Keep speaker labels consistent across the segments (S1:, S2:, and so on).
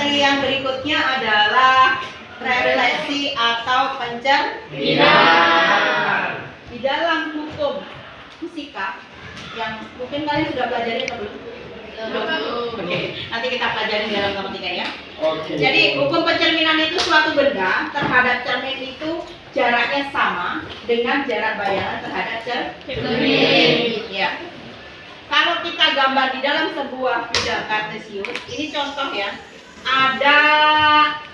S1: materi yang berikutnya adalah refleksi atau pencerminan. Di dalam hukum fisika yang mungkin kalian sudah pelajari atau belum? Oke. Nanti kita pelajari di dalam matematika ya. Jadi hukum pencerminan itu suatu benda terhadap cermin itu jaraknya sama dengan jarak bayangan terhadap cermin. Ya. Kalau kita gambar di dalam sebuah bidang kartesius, ini contoh ya. Ada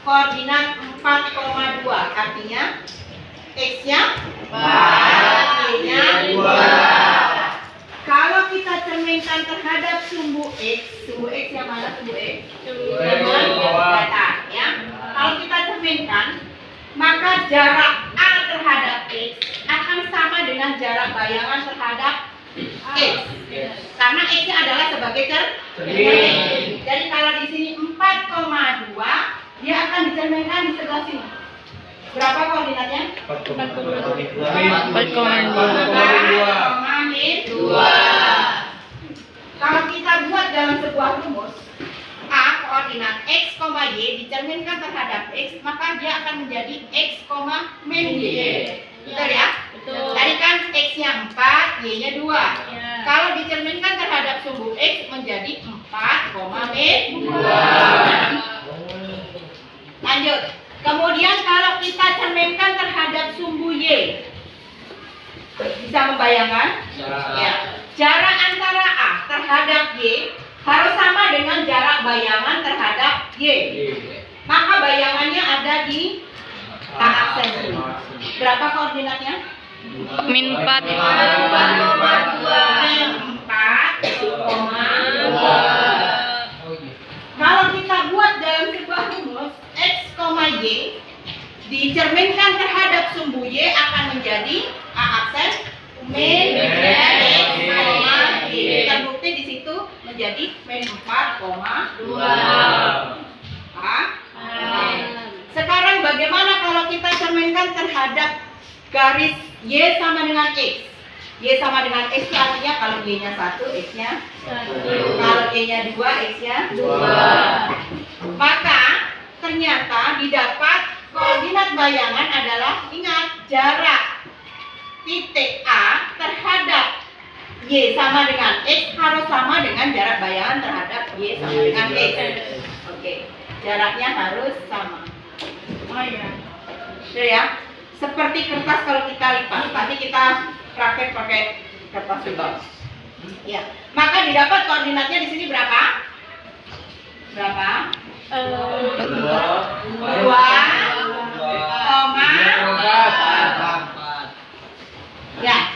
S1: koordinat 4,2, artinya x-nya 4, y-nya 2. Kalau kita cerminkan terhadap sumbu x yang mana sumbu x? Ya. Kalau kita cerminkan, maka jarak a terhadap x akan sama dengan jarak bayangan terhadap x. Karena x-nya adalah sebagai cermin. Jadi kalau di sini 4,2, dia akan dicerminkan di sebelah sini. Berapa koordinatnya? 4,2. Kalau kita buat dalam sebuah rumus, a koordinat x, y dicerminkan terhadap x, maka dia akan menjadi x, min y. Betul ya? Betul. Tadi kan x-nya 4, y-nya 2. Ya. Kalau dicerminkan terhadap sumbu x menjadi 4, min 2. Lanjut. Kemudian kalau kita cerminkan terhadap sumbu y, bisa membayangkan? Ya. Jarak antara a terhadap y harus sama dengan jarak bayangan terhadap y. Maka bayangannya ada di a aksen ini. Berapa koordinatnya?
S2: Min 4.
S1: 4,2. Kalau kita buat dalam sebuah rumus x, y dicerminkan terhadap sumbu y akan menjadi a aksen min x, y. Terbukti di situ menjadi min 4,2. Sekarang bagaimana kalau kita cerminkan terhadap garis y sama dengan x? Y sama dengan x itu artinya kalau y-nya 1, x-nya 1. Kalau y-nya 2, x-nya 2. Maka ternyata didapat koordinat bayangan adalah, ingat, jarak titik A terhadap y sama dengan x harus sama dengan jarak bayangan terhadap y sama dengan x. Oke, jaraknya harus sama. Oh ya. Sudah ya? Seperti kertas kalau kita lipat, nanti kita praktek pakai kertas lipat. Ya. Maka didapat koordinatnya di sini berapa? Berapa? 2,4. Ya.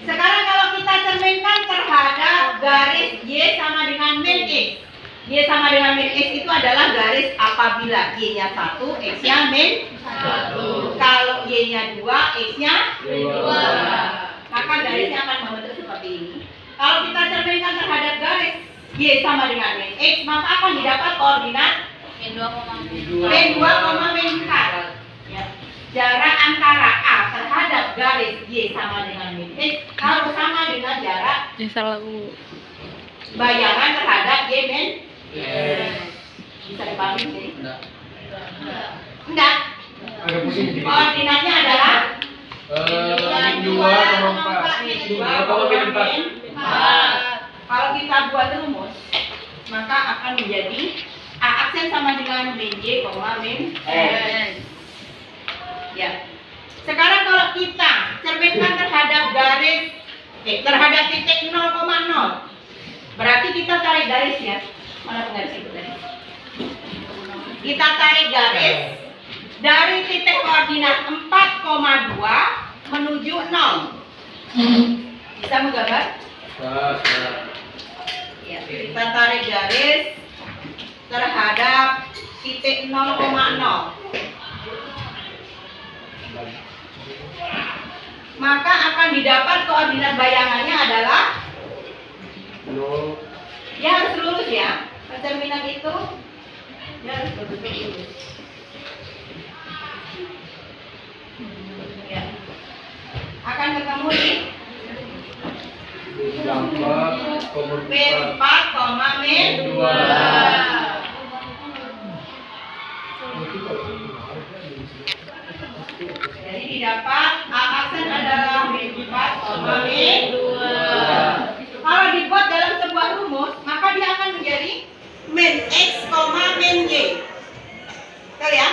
S1: Sekarang kalau kita cerminkan terhadap garis y sama dengan min x. Y sama dengan min x itu adalah garis apabila y-nya 1, x-nya min 1. Kalau y-nya 2, x-nya 2. Maka garisnya akan membentuk seperti ini. Kalau kita cerminkan terhadap garis y sama dengan min x, maka akan didapat koordinat min 2, min 4. Ya. Jarak antara a terhadap garis y sama dengan min x harus sama dengan jarak bayangan terhadap y min x. Bisa dipahami sini? Enggak. Koordinatnya adalah min 2,4. Kalau kita buat rumus, maka akan menjadi a aksen sama dengan min y, min x. Ya. Sekarang kalau kita cerminkan terhadap garis terhadap titik 0,0, berarti kita tarik garisnya. Mana penggaris itu tadi? Kita tarik garis dari titik koordinat 4,2 menuju 0. Bisa menggambar? Ya, kita tarik garis terhadap titik 0,0. Maka akan didapat koordinat bayangannya adalah ya harus lurus ya. Pencerminan itu ya harus lurus. Ya. Akan ketemu di min 4, min 2. X, min Y. Betul ya?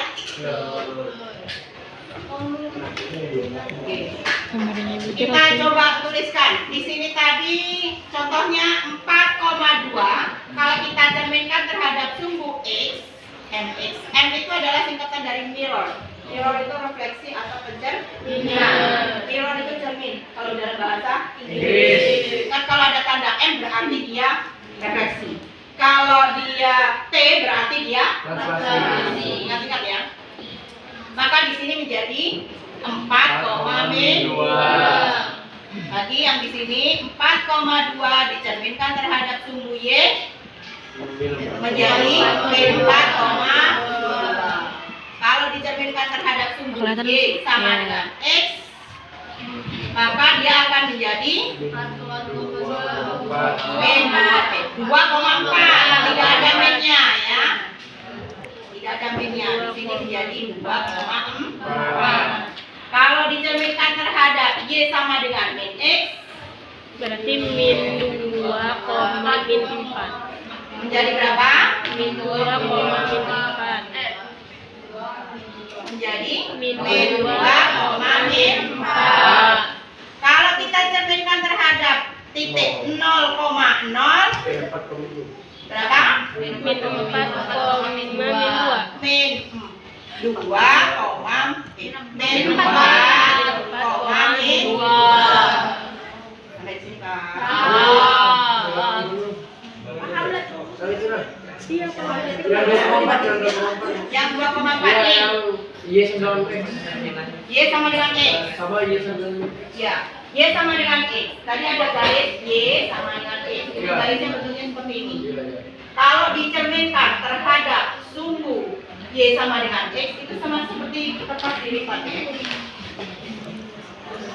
S1: Oke. Kita coba tuliskan. Di sini tadi contohnya 4,2. Kalau kita cerminkan terhadap sumbu X, MX. M itu adalah singkatan dari mirror. Mirror itu refleksi atau pencerminan. Mirror itu cermin. Kalau dalam bahasa Inggris. Kan kalau ada tanda M berarti dia refleksi. Kalau dia T berarti dia refleksi. Ingat-ingat ya. Maka di sini menjadi 4,2. Lagi yang di sini 4,2 dicerminkan terhadap sumbu Y menjadi min 4,2. Kalau dicerminkan terhadap sumbu Y sama dengan X, maka dia akan menjadi min 2,4. Tidak ada minnya ya. Tidak ada minnya. Di sini menjadi 2,4. Kalau dicerminkan terhadap Y sama dengan min X,
S2: Berarti min 2,4.
S1: menjadi berapa?
S2: Min 2,4.
S1: Menjadi
S2: Min
S1: min 2,4. Kalau kita cerminkan terhadap titik 0,0 berapa?
S2: Min 4,2.
S1: Min 2, min 4, min 2. Sampai sini Pak. Yang 2,4
S3: Y sama dengan X.
S1: Y sama dengan X.
S3: Sama Y sama dengan X.
S1: Ya, Y sama dengan X. Tadi ada garis Y sama dengan X. Itu garisnya bentuknya seperti ini. Kalau dicerminkan terhadap sumbu Y sama dengan X, itu sama seperti kertas dilipatnya.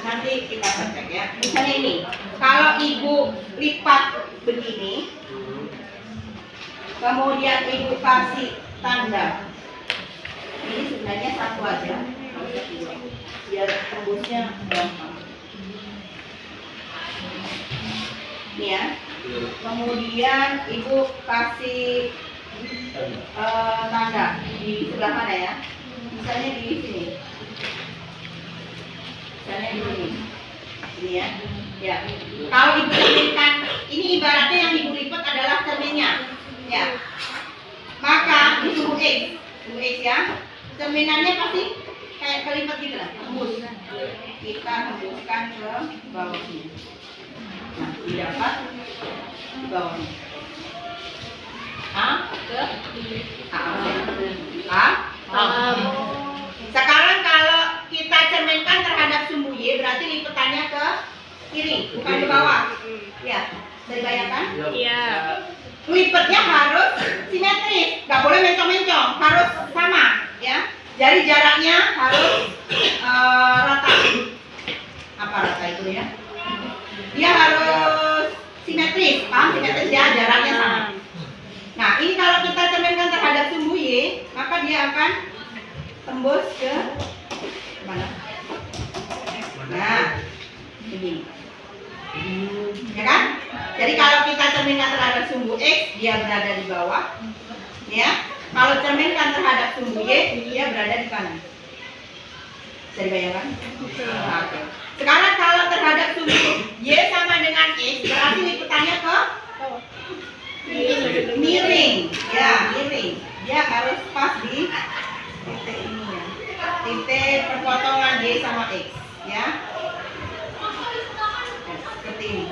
S1: Nanti kita cek ya. Misalnya ini, kalau ibu lipat begini, kemudian ibu kasih tanda. Ini sebenarnya satu aja, biar tembusnya gampang. Ini ya. Kemudian ibu kasih tanda di sebelah mana ya? Misalnya di sini. Misalnya di sini. Ini ya. Ya. Kalau ibu cerminkan, ini ibaratnya yang ibu lipat adalah cerminnya. Ya. Maka di sumbu X. Sumbu X ya. Cerminannya pasti kayak kelipat gitu lah, tembus. Kita tembuskan ke bawah sini. Nah, didapat di bawah ini. A ke A. Sekarang kalau kita cerminkan terhadap sumbu Y, berarti lipatannya ke kiri, bukan ke bawah. Ya, bisa dibayangkan?
S2: Iya.
S1: Lipatnya harus simetris, nggak boleh mencong-mencong, harus sama, ya. Jadi jaraknya harus rata. Apa rata itu ya? Dia harus simetris, paham? Simetris ya, jaraknya sama. Nah, ini kalau kita cerminkan terhadap sumbu Y, maka dia akan tembus ke mana? Nah, ini. Ya kan? Jadi kalau kita cerminkan terhadap sumbu X, dia berada di bawah. Ya. Kalau cerminkan terhadap sumbu Y, dia berada di kanan. Bisa dibayangkan? Oke. Sekarang kalau terhadap sumbu Y sama dengan X, berarti lipatannya ke miring. Ya, miring. Dia harus pas di titik ini ya. Titik perpotongan Y sama X, ya. Seperti ini.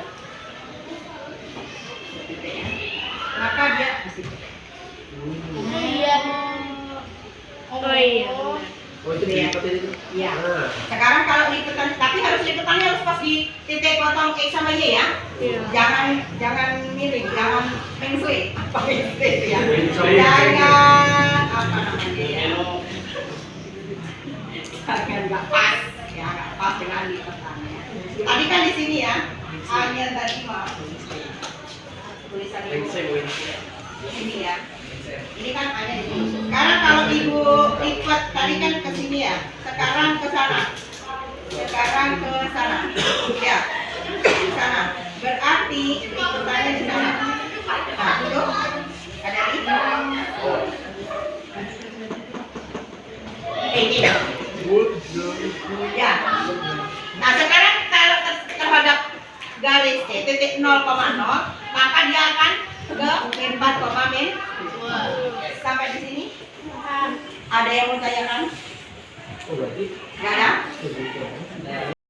S1: Titiknya. Maka dia
S2: Oh iya.
S3: Oh itu dilipat itu.
S1: ya.
S3: Nah.
S1: Sekarang kalau lipatan, tapi lipatannya harus pas di titik potong X sama Y ya.
S2: Iya.
S1: Jangan miring, jangan mengsui. Apa mengsui itu ya?
S3: Mengsui.
S1: Jangan apa namanya ya? Jangan nggak pas, ya nggak pas dengan lipatannya. Tadi kan di sini ya, hanya tadi mah tulisan ibu di sini ya. Ini kan ada di sini. Sekarang kalau ibu lipat tadi kan ke sini ya. Sekarang ke sana. Sekarang ke sana. Ya. Di sana. Berarti lipatannya di sana. Nah, itu ada di ini. Ya. Nah sekarang kalau terhadap garis C titik 0,0 maka dia akan ke min 4, min 2. Sampai di sini ada yang mau tanyakan?
S3: Oh, berarti
S1: Gak ada?